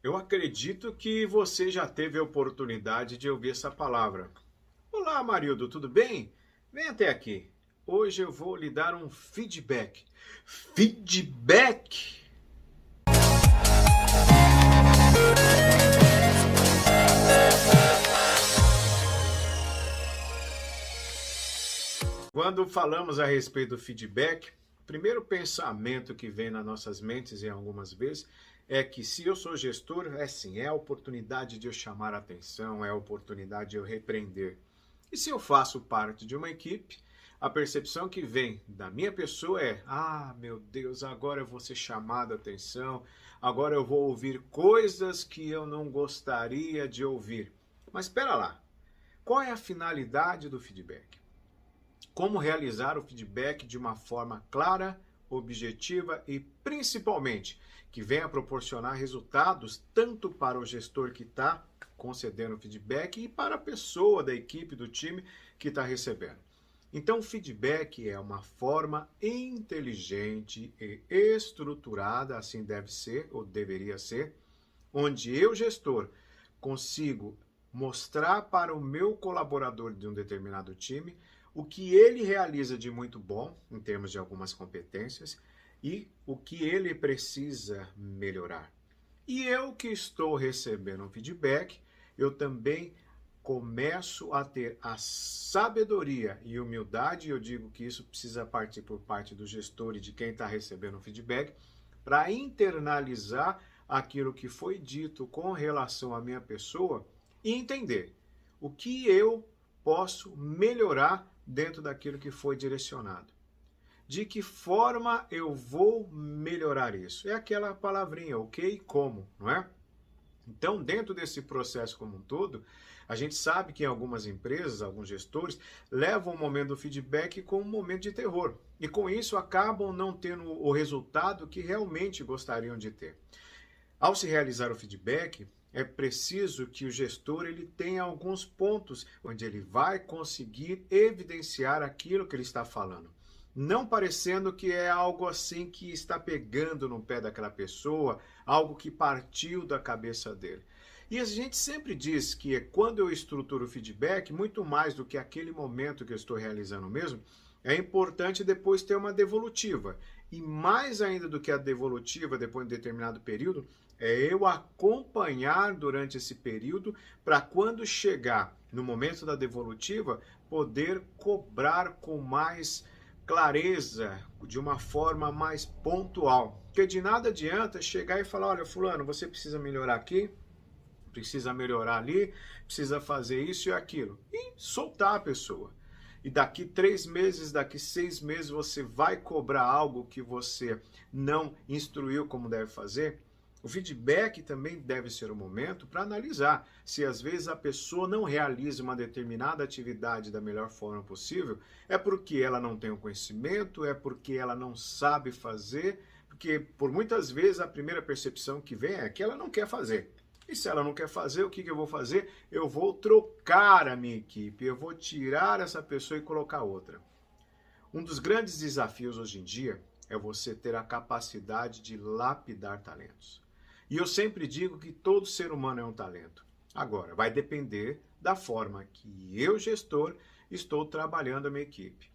Eu acredito que você já teve a oportunidade de ouvir essa palavra. Olá, Marildo, tudo bem? Vem até aqui. Hoje eu vou lhe dar um feedback. Feedback? Quando falamos a respeito do feedback, o primeiro pensamento que vem nas nossas mentes, em algumas vezes, é que se eu sou gestor, é a oportunidade de eu chamar a atenção, é a oportunidade de eu repreender. E se eu faço parte de uma equipe, a percepção que vem da minha pessoa é: meu Deus, agora eu vou ser chamado a atenção, agora eu vou ouvir coisas que eu não gostaria de ouvir. Mas espera lá, qual é a finalidade do feedback? Como realizar o feedback de uma forma clara, objetiva e, principalmente, que venha proporcionar resultados tanto para o gestor que está concedendo o feedback e para a pessoa da equipe, do time que está recebendo. Então, o feedback é uma forma inteligente e estruturada, assim deve ser ou deveria ser, onde eu, gestor, consigo mostrar para o meu colaborador de um determinado time o que ele realiza de muito bom, em termos de algumas competências, e o que ele precisa melhorar. E eu que estou recebendo um feedback, eu também começo a ter a sabedoria e humildade, eu digo que isso precisa partir por parte do gestor e de quem está recebendo o feedback, para internalizar aquilo que foi dito com relação à minha pessoa e entender o que eu posso melhorar dentro daquilo que foi direcionado. De que forma eu vou melhorar isso? É aquela palavrinha, ok, como, não é? Então, dentro desse processo como um todo, a gente sabe que em algumas empresas, alguns gestores, levam o momento do feedback como um momento de terror. E com isso acabam não tendo o resultado que realmente gostariam de ter. Ao se realizar o feedback, é preciso que o gestor ele tenha alguns pontos onde ele vai conseguir evidenciar aquilo que ele está falando. Não parecendo que é algo assim que está pegando no pé daquela pessoa, algo que partiu da cabeça dele. E a gente sempre diz que quando eu estruturo o feedback, muito mais do que aquele momento que eu estou realizando mesmo, é importante depois ter uma devolutiva. E mais ainda do que a devolutiva, depois de um determinado período, é eu acompanhar durante esse período para quando chegar no momento da devolutiva, poder cobrar com mais clareza, de uma forma mais pontual. Porque de nada adianta chegar e falar: olha, fulano, você precisa melhorar aqui, precisa melhorar ali, precisa fazer isso e aquilo. E soltar a pessoa. E daqui 3 meses, daqui 6 meses, você vai cobrar algo que você não instruiu como deve fazer. O feedback também deve ser um momento para analisar se às vezes a pessoa não realiza uma determinada atividade da melhor forma possível, é porque ela não tem o conhecimento, é porque ela não sabe fazer, porque por muitas vezes a primeira percepção que vem é que ela não quer fazer. E se ela não quer fazer, o que eu vou fazer? Eu vou trocar a minha equipe, eu vou tirar essa pessoa e colocar outra. Um dos grandes desafios hoje em dia é você ter a capacidade de lapidar talentos. E eu sempre digo que todo ser humano é um talento. Agora, vai depender da forma que eu, gestor, estou trabalhando a minha equipe.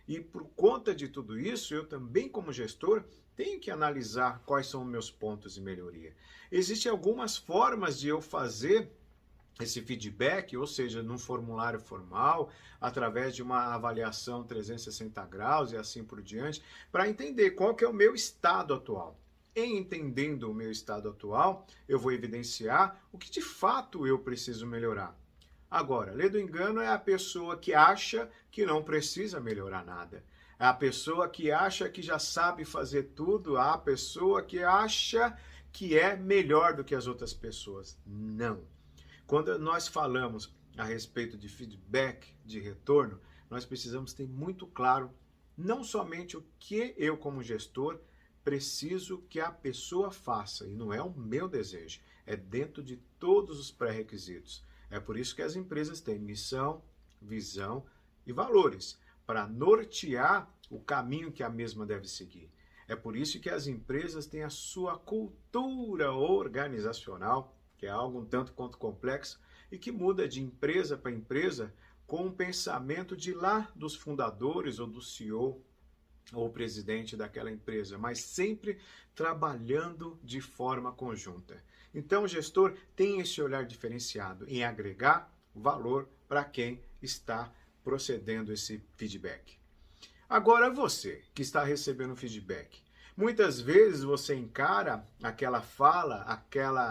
E por conta de tudo isso, eu também, como gestor, tenho que analisar quais são os meus pontos de melhoria. Existem algumas formas de eu fazer esse feedback, ou seja, num formulário formal, através de uma avaliação 360 graus e assim por diante, para entender qual que é o meu estado atual. Em entendendo o meu estado atual, eu vou evidenciar o que de fato eu preciso melhorar. Agora, lei do engano é a pessoa que acha que não precisa melhorar nada. É a pessoa que acha que já sabe fazer tudo, a pessoa que acha que é melhor do que as outras pessoas. Não. Quando nós falamos a respeito de feedback, de retorno, nós precisamos ter muito claro não somente o que eu, como gestor, preciso que a pessoa faça, e não é o meu desejo, é dentro de todos os pré-requisitos. É por isso que as empresas têm missão, visão e valores, para nortear o caminho que a mesma deve seguir. É por isso que as empresas têm a sua cultura organizacional, que é algo um tanto quanto complexo, e que muda de empresa para empresa com o pensamento de lá dos fundadores ou do CEO ou presidente daquela empresa, mas sempre trabalhando de forma conjunta. Então, o gestor tem esse olhar diferenciado em agregar valor para quem está procedendo esse feedback. Agora, você que está recebendo feedback, muitas vezes você encara aquela fala,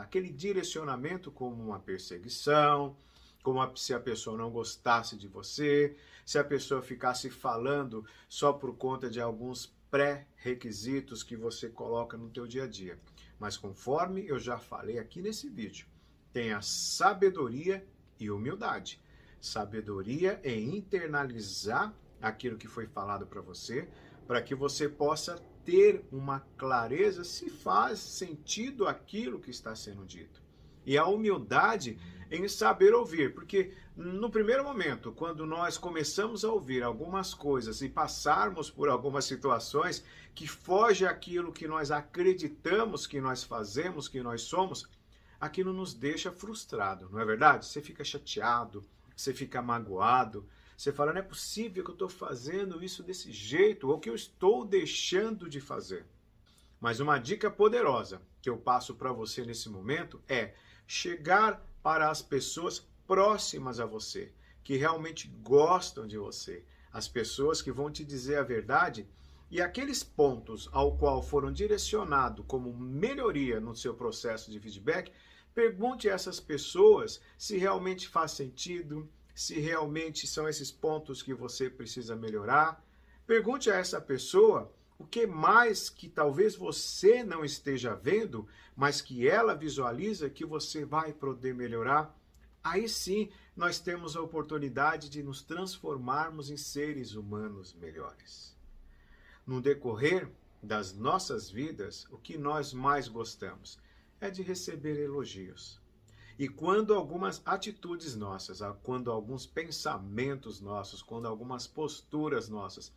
aquele direcionamento como uma perseguição, como se a pessoa não gostasse de você, se a pessoa ficasse falando só por conta de alguns pré-requisitos que você coloca no teu dia a dia. Mas conforme eu já falei aqui nesse vídeo, tenha sabedoria e humildade. Sabedoria é internalizar aquilo que foi falado para você, para que você possa ter uma clareza se faz sentido aquilo que está sendo dito. E a humildade em saber ouvir, porque no primeiro momento, quando nós começamos a ouvir algumas coisas e passarmos por algumas situações que fogem àquilo que nós acreditamos que nós fazemos, que nós somos, aquilo nos deixa frustrado, não é verdade? Você fica chateado, você fica magoado, você fala, não é possível que eu estou fazendo isso desse jeito, ou que eu estou deixando de fazer. Mas uma dica poderosa que eu passo para você nesse momento é chegar para as pessoas próximas a você, que realmente gostam de você, as pessoas que vão te dizer a verdade e aqueles pontos ao qual foram direcionados como melhoria no seu processo de feedback, pergunte a essas pessoas se realmente faz sentido, se realmente são esses pontos que você precisa melhorar. Pergunte a essa pessoa o que mais que talvez você não esteja vendo, mas que ela visualiza que você vai poder melhorar. Aí sim, nós temos a oportunidade de nos transformarmos em seres humanos melhores. No decorrer das nossas vidas, o que nós mais gostamos é de receber elogios. E quando algumas atitudes nossas, quando alguns pensamentos nossos, quando algumas posturas nossas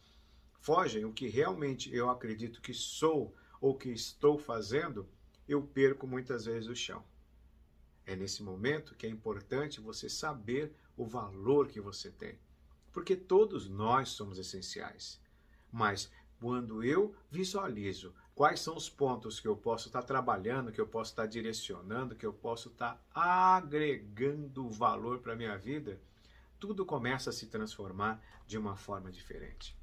fogem o que realmente eu acredito que sou ou que estou fazendo, eu perco muitas vezes o chão. É nesse momento que é importante você saber o valor que você tem. Porque todos nós somos essenciais. Mas quando eu visualizo quais são os pontos que eu posso estar trabalhando, que eu posso estar direcionando, que eu posso estar agregando valor para a minha vida, tudo começa a se transformar de uma forma diferente.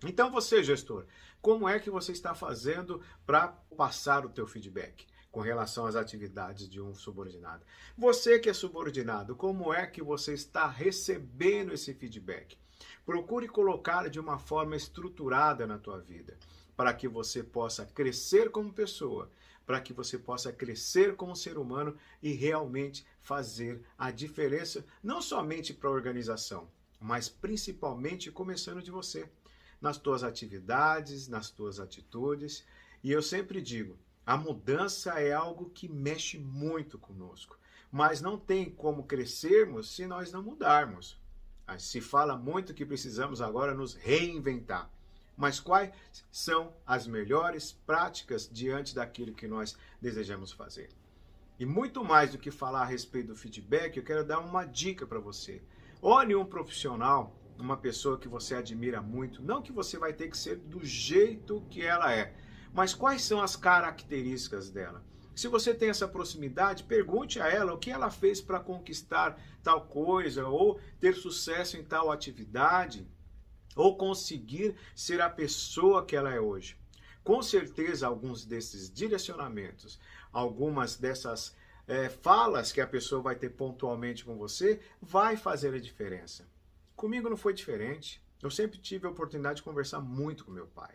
Então você, gestor, como é que você está fazendo para passar o teu feedback com relação às atividades de um subordinado? Você que é subordinado, como é que você está recebendo esse feedback? Procure colocar de uma forma estruturada na tua vida, para que você possa crescer como pessoa, para que você possa crescer como ser humano e realmente fazer a diferença, não somente para a organização, mas principalmente começando de você, nas tuas atividades, nas tuas atitudes. E eu sempre digo, a mudança é algo que mexe muito conosco, mas não tem como crescermos se nós não mudarmos. Se fala muito que precisamos agora nos reinventar. Mas quais são as melhores práticas diante daquilo que nós desejamos fazer? E muito mais do que falar a respeito do feedback, eu quero dar uma dica para você. Olhe um profissional, uma pessoa que você admira muito, não que você vai ter que ser do jeito que ela é, mas quais são as características dela? Se você tem essa proximidade, pergunte a ela o que ela fez para conquistar tal coisa, ou ter sucesso em tal atividade, ou conseguir ser a pessoa que ela é hoje. Com certeza, alguns desses direcionamentos, algumas dessas falas que a pessoa vai ter pontualmente com você, vai fazer a diferença. Comigo não foi diferente. Eu sempre tive a oportunidade de conversar muito com meu pai,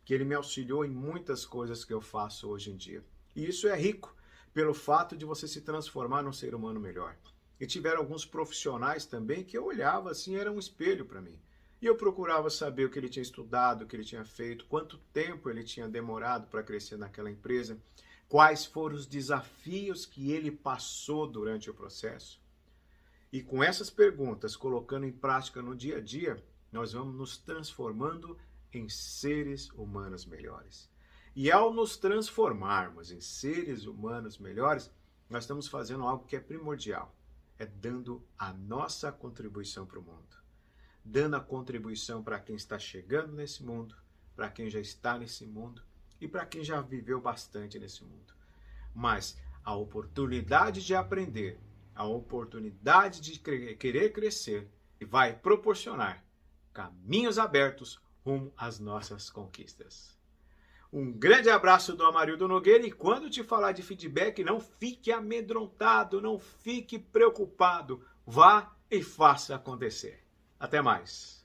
que ele me auxiliou em muitas coisas que eu faço hoje em dia. E isso é rico, pelo fato de você se transformar num ser humano melhor. E tiveram alguns profissionais também que eu olhava assim, era um espelho para mim. E eu procurava saber o que ele tinha estudado, o que ele tinha feito, quanto tempo ele tinha demorado para crescer naquela empresa, quais foram os desafios que ele passou durante o processo. E com essas perguntas, colocando em prática no dia a dia, nós vamos nos transformando em seres humanos melhores. E ao nos transformarmos em seres humanos melhores, nós estamos fazendo algo que é primordial. É dando a nossa contribuição para o mundo. Dando a contribuição para quem está chegando nesse mundo, para quem já está nesse mundo e para quem já viveu bastante nesse mundo. Mas a oportunidade de aprender, a oportunidade de querer crescer, vai proporcionar caminhos abertos rumo às nossas conquistas. Um grande abraço do Amarildo Nogueira, e quando te falar de feedback, não fique amedrontado, não fique preocupado. Vá e faça acontecer. Até mais.